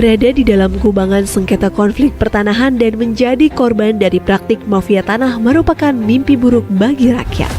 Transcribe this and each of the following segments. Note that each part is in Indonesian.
berada di dalam kubangan sengketa konflik pertanahan dan menjadi korban dari praktik mafia tanah merupakan mimpi buruk bagi rakyat.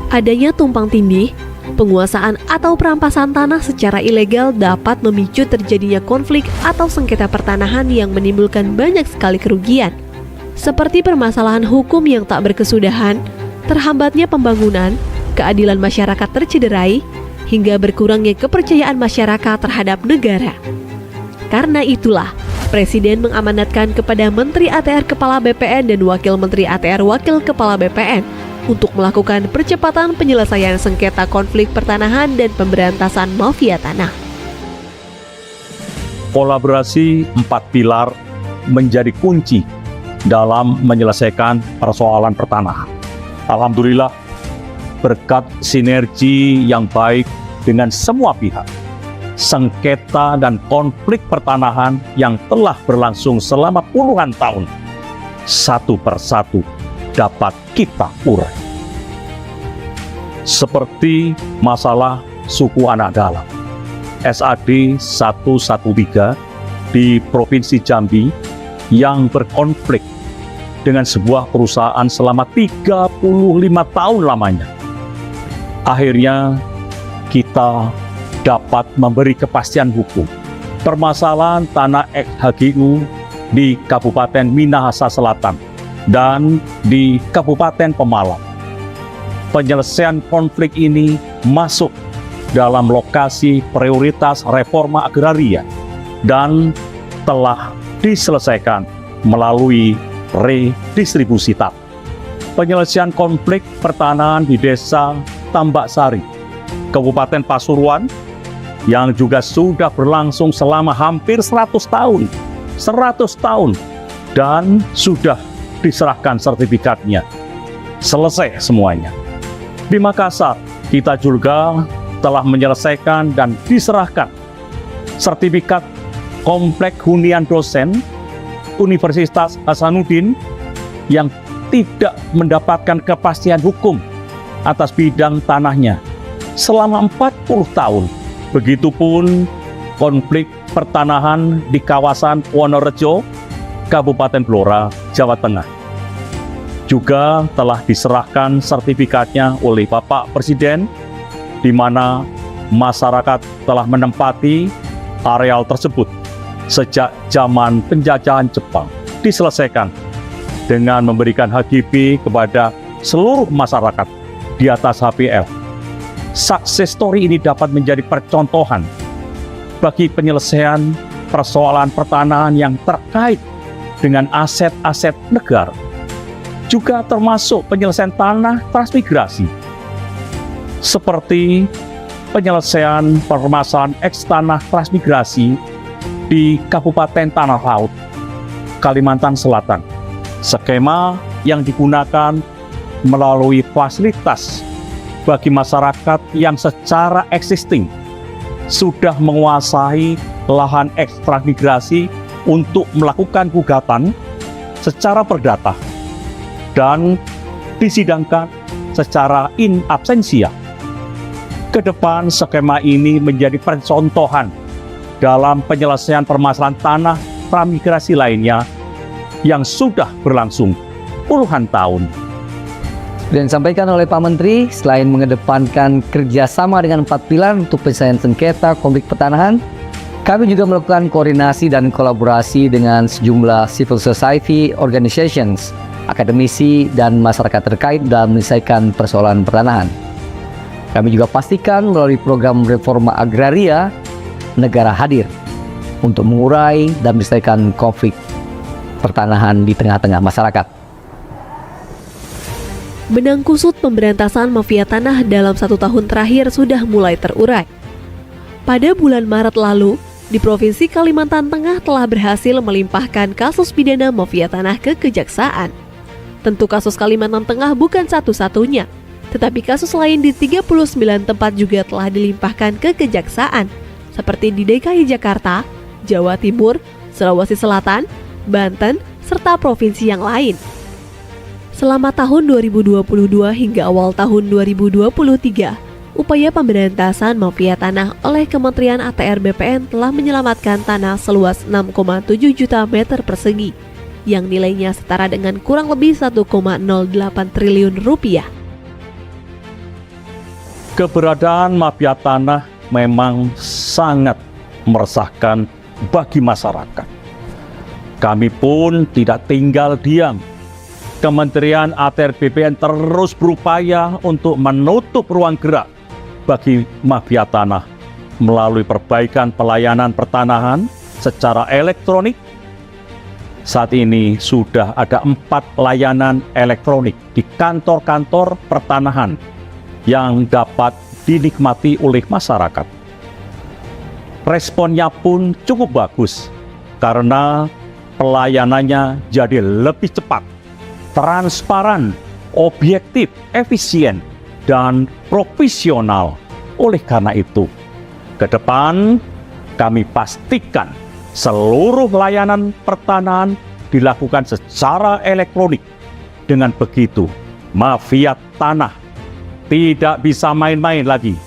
Adanya tumpang tindih, penguasaan atau perampasan tanah secara ilegal dapat memicu terjadinya konflik atau sengketa pertanahan yang menimbulkan banyak sekali kerugian, seperti permasalahan hukum yang tak berkesudahan, terhambatnya pembangunan, keadilan masyarakat tercederai, hingga berkurangnya kepercayaan masyarakat terhadap negara. Karena itulah, Presiden mengamanatkan kepada Menteri ATR Kepala BPN dan Wakil Menteri ATR Wakil Kepala BPN untuk melakukan percepatan penyelesaian sengketa konflik pertanahan dan pemberantasan mafia tanah. Kolaborasi 4 pilar menjadi kunci dalam menyelesaikan persoalan pertanahan. Alhamdulillah, berkat sinergi yang baik dengan semua pihak, sengketa dan konflik pertanahan yang telah berlangsung selama puluhan tahun, satu persatu dapat kita urai. Seperti masalah suku anak dalam, SAD 113 di Provinsi Jambi yang berkonflik dengan sebuah perusahaan selama 35 tahun lamanya. Akhirnya kita dapat memberi kepastian hukum. Permasalahan tanah ex-HGU di Kabupaten Minahasa Selatan dan di Kabupaten Pemalang. Penyelesaian konflik ini masuk dalam lokasi prioritas reforma agraria dan telah diselesaikan melalui redistribusi tanah. Penyelesaian konflik pertanahan di Desa Tambak Sari, Kabupaten Pasuruan, yang juga sudah berlangsung selama hampir 100 tahun, dan sudah diserahkan sertifikatnya. Selesai semuanya. Di Makassar, kita juga telah menyelesaikan dan diserahkan sertifikat komplek hunian dosen Universitas Hasanuddin yang tidak mendapatkan kepastian hukum atas bidang tanahnya selama 40 tahun. Begitupun konflik pertanahan di kawasan Wonorejo, Kabupaten Blora, Jawa Tengah. Juga telah diserahkan sertifikatnya oleh Bapak Presiden, di mana masyarakat telah menempati areal tersebut sejak zaman penjajahan Jepang. Diselesaikan dengan memberikan HGB kepada seluruh masyarakat di atas HPL. Success story ini dapat menjadi percontohan bagi penyelesaian persoalan pertanahan yang terkait dengan aset-aset negara. Juga termasuk penyelesaian tanah transmigrasi, seperti penyelesaian permasalahan eks-tanah transmigrasi di Kabupaten Tanah Laut, Kalimantan Selatan. Skema yang digunakan melalui fasilitas bagi masyarakat yang secara existing sudah menguasai lahan eks transmigrasi untuk melakukan gugatan secara perdata dan disidangkan secara in absentia. Kedepan skema ini menjadi percontohan dalam penyelesaian permasalahan tanah transmigrasi lainnya yang sudah berlangsung puluhan tahun. Dan disampaikan oleh Pak Menteri, selain mengedepankan kerjasama dengan 4 pilar untuk penyelesaian sengketa konflik pertanahan, kami juga melakukan koordinasi dan kolaborasi dengan sejumlah civil society organizations, akademisi, dan masyarakat terkait dalam menyelesaikan persoalan pertanahan. Kami juga pastikan melalui program reforma agraria, negara hadir untuk mengurai dan menyelesaikan konflik pertanahan di tengah-tengah masyarakat. Benang kusut pemberantasan mafia tanah dalam 1 tahun terakhir sudah mulai terurai. Pada bulan Maret lalu, di Provinsi Kalimantan Tengah telah berhasil melimpahkan kasus pidana mafia tanah ke Kejaksaan. Tentu kasus Kalimantan Tengah bukan satu-satunya, tetapi kasus lain di 39 tempat juga telah dilimpahkan ke Kejaksaan, seperti di DKI Jakarta, Jawa Timur, Sulawesi Selatan, Banten, serta provinsi yang lain. Selama tahun 2022 hingga awal tahun 2023, upaya pemberantasan mafia tanah oleh Kementerian ATR BPN telah menyelamatkan tanah seluas 6,7 juta meter persegi, yang nilainya setara dengan kurang lebih 1,08 triliun rupiah. Keberadaan mafia tanah memang sangat meresahkan bagi masyarakat. Kami pun tidak tinggal diam. Kementerian ATR BPN terus berupaya untuk menutup ruang gerak bagi mafia tanah melalui perbaikan pelayanan pertanahan secara elektronik. Saat ini sudah ada 4 layanan elektronik di kantor-kantor pertanahan yang dapat dinikmati oleh masyarakat. Responnya pun cukup bagus karena pelayanannya jadi lebih cepat, transparan, objektif, efisien, dan profesional. Oleh karena itu, ke depan kami pastikan seluruh layanan pertanahan dilakukan secara elektronik. Dengan begitu, mafia tanah tidak bisa main-main lagi.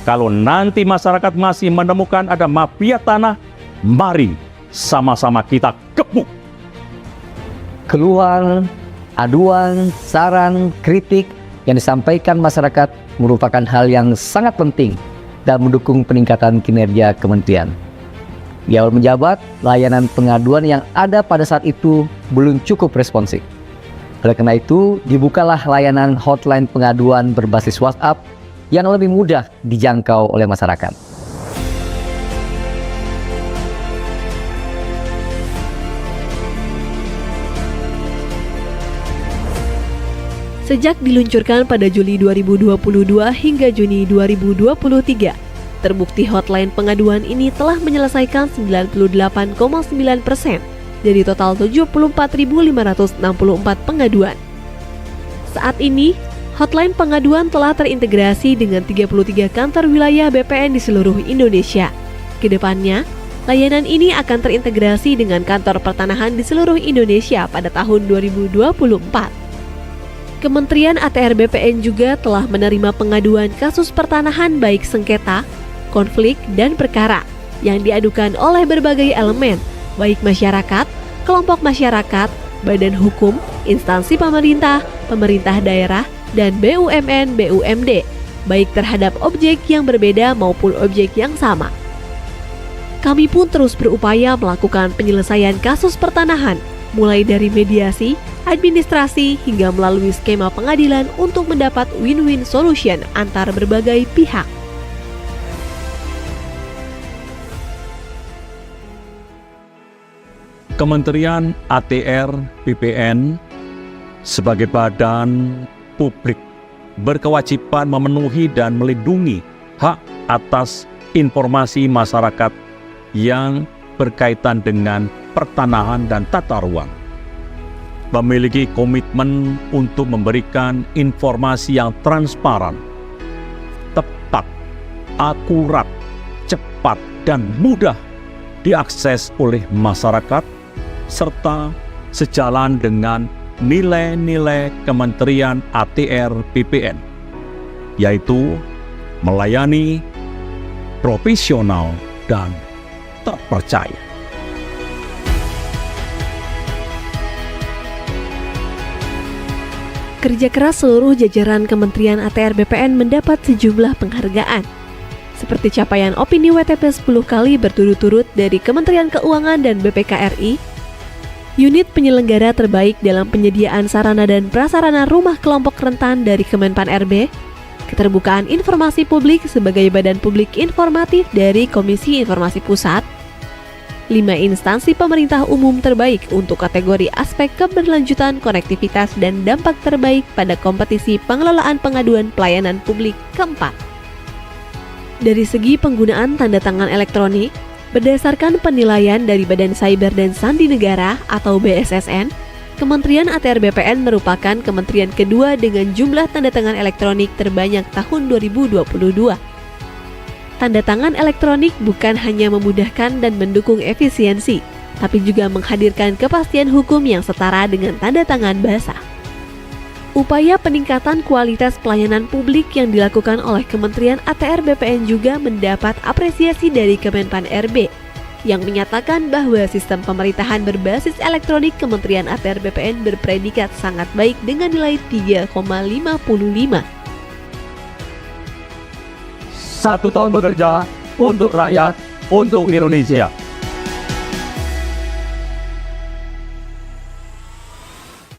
Kalau nanti masyarakat masih menemukan ada mafia tanah, mari sama-sama kita gebuk. Keluhan, aduan, saran, kritik yang disampaikan masyarakat merupakan hal yang sangat penting dan mendukung peningkatan kinerja kementerian. Di awal menjabat, layanan pengaduan yang ada pada saat itu belum cukup responsif. Oleh karena itu, dibukalah layanan hotline pengaduan berbasis WhatsApp yang lebih mudah dijangkau oleh masyarakat. Sejak diluncurkan pada Juli 2022 hingga Juni 2023, terbukti hotline pengaduan ini telah menyelesaikan 98,9% dari total 74.564 pengaduan. Saat ini, hotline pengaduan telah terintegrasi dengan 33 kantor wilayah BPN di seluruh Indonesia. Kedepannya, layanan ini akan terintegrasi dengan kantor pertanahan di seluruh Indonesia pada tahun 2024. Kementerian ATR BPN juga telah menerima pengaduan kasus pertanahan baik sengketa, konflik, dan perkara yang diadukan oleh berbagai elemen, baik masyarakat, kelompok masyarakat, badan hukum, instansi pemerintah, pemerintah daerah, dan BUMN, BUMD, baik terhadap objek yang berbeda maupun objek yang sama. Kami pun terus berupaya melakukan penyelesaian kasus pertanahan, mulai dari mediasi, administrasi, hingga melalui skema pengadilan untuk mendapat win-win solution antar berbagai pihak. Kementerian ATR BPN sebagai badan publik berkewajiban memenuhi dan melindungi hak atas informasi masyarakat yang berkaitan dengan pertanahan dan tata ruang. Memiliki komitmen untuk memberikan informasi yang transparan, tepat, akurat, cepat, dan mudah diakses oleh masyarakat, serta sejalan dengan nilai-nilai Kementerian ATR BPN, yaitu melayani, profesional, dan terpercaya. Kerja keras seluruh jajaran Kementerian ATR BPN mendapat sejumlah penghargaan, seperti capaian opini WTP 10 kali berturut-turut dari Kementerian Keuangan dan BPKRI, unit penyelenggara terbaik dalam penyediaan sarana dan prasarana rumah kelompok rentan dari Kemenpan RB, keterbukaan informasi publik sebagai badan publik informatif dari Komisi Informasi Pusat, 5 instansi pemerintah umum terbaik untuk kategori aspek keberlanjutan, konektivitas, dan dampak terbaik pada kompetisi pengelolaan pengaduan pelayanan publik keempat. Dari segi penggunaan tanda tangan elektronik, berdasarkan penilaian dari Badan Cyber dan Sandi Negara atau BSSN, Kementerian ATR BPN merupakan kementerian kedua dengan jumlah tanda tangan elektronik terbanyak tahun 2022. Tanda tangan elektronik bukan hanya memudahkan dan mendukung efisiensi, tapi juga menghadirkan kepastian hukum yang setara dengan tanda tangan basah. Upaya peningkatan kualitas pelayanan publik yang dilakukan oleh Kementerian ATR BPN juga mendapat apresiasi dari Kemenpan RB yang menyatakan bahwa sistem pemerintahan berbasis elektronik Kementerian ATR BPN berpredikat sangat baik dengan nilai 3,55. 1 tahun bekerja untuk rakyat, untuk Indonesia.